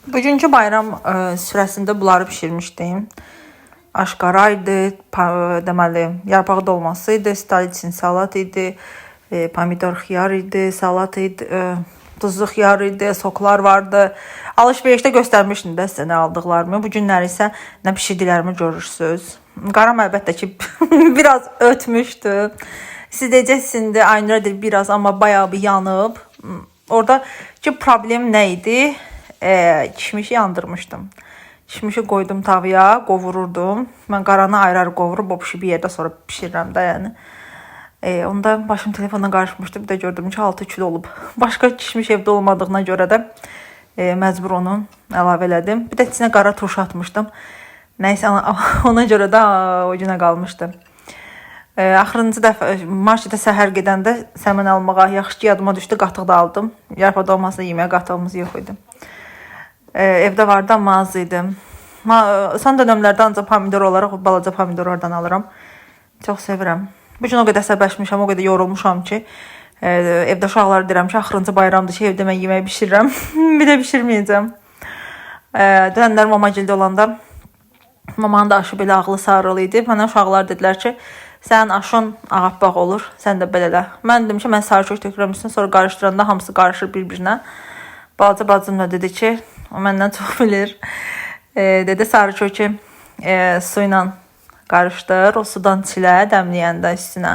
Bugünkü bayram sürəsində bunları bişirmişdim. Aşqara idi, deməli, yarpaq dolması idi, staliçin salat idi, pomidor xiyar idi, salat idi, duzlu xiyar idi, soklar vardı. Alışverişdə göstərmişdim də sizə nə aldıqlarımı. Bu günləri isə nə bişirdiklərimi görürsünüz. Qaram əlbəttə ki biraz ötmüşdü. Siz deyəcəksiniz, Aynurədir biraz, amma bayağı bir yanıb. Oradakı problem nə idi? Kişmişi yandırmışdım. Kişmişi qoydum tavaya, qovururdum. Mən qaranı ayrı-ayrı qovurub o bir yerdə sonra bişirirəm də, yəni. Onda başım telefonla qarışmışdı. Bir də gördüm ki 6 kilo olub. Başqa kişmiş evdə olmadığına görə də məcbur onu əlavə elədim. Bir də içinə qara turşu atmışdım. Nəysə ona görə də o günə qalmışdı. Axırıncı dəfə marketə səhər gedəndə səmən almağa yaxşı ki yadıma düşdü, qatıq da aldım. Yarpaq dolmasını yeməyə qatığımız yox idi. Evdə vardı, amma az idi. Son dönəmlərdə ancaq pomidor olaraq balaca pomidor oradan alıram. Çox sevirəm. Bu gün o qədər səbəşmişəm, o qədər yorulmuşam ki, evdə uşaqlara deyirəm ki, axırıncı bayramdır ki, evdə mən yemək bişirirəm. Bir də bişirməyəcəm. Dönənlər mamagildə olanda mamanın da aşı belə ağlı sarılı idi. Mənə uşaqlar dedilər ki, sənin aşın ağappaq olur, sən də belə elə. Mən dedim ki, mən sarı kök tökürəm üstünə, sonra qarışdıranda hamısı qarışır bir-birinə. Balaca bacım da dedi ki, o məndən çox bilir. Dedi sarı kökü su ilə qarışdır, o sudan çilə, dəmləyəndə üstünə.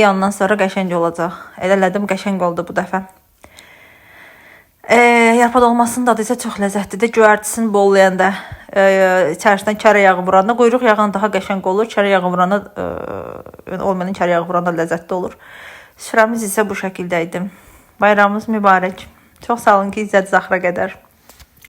Ondan sonra qəşəng olacaq. Elədim, qəşəng oldu bu dəfə. Yarpaq dolmasının dadı isə çox ləzzətlidir. Göyərtisini bollayanda, içərisindən kərə yağı vuranda, quyruq yağına daha qəşəng olur. Kərə yağı vuranda, olmayan kərə yağı vuranda ləzzətli olur. Süfrəmiz isə bu şəkildə idi. Bayramımız mübarək. Çox sağ olun ki, izlədiniz axıra qədər.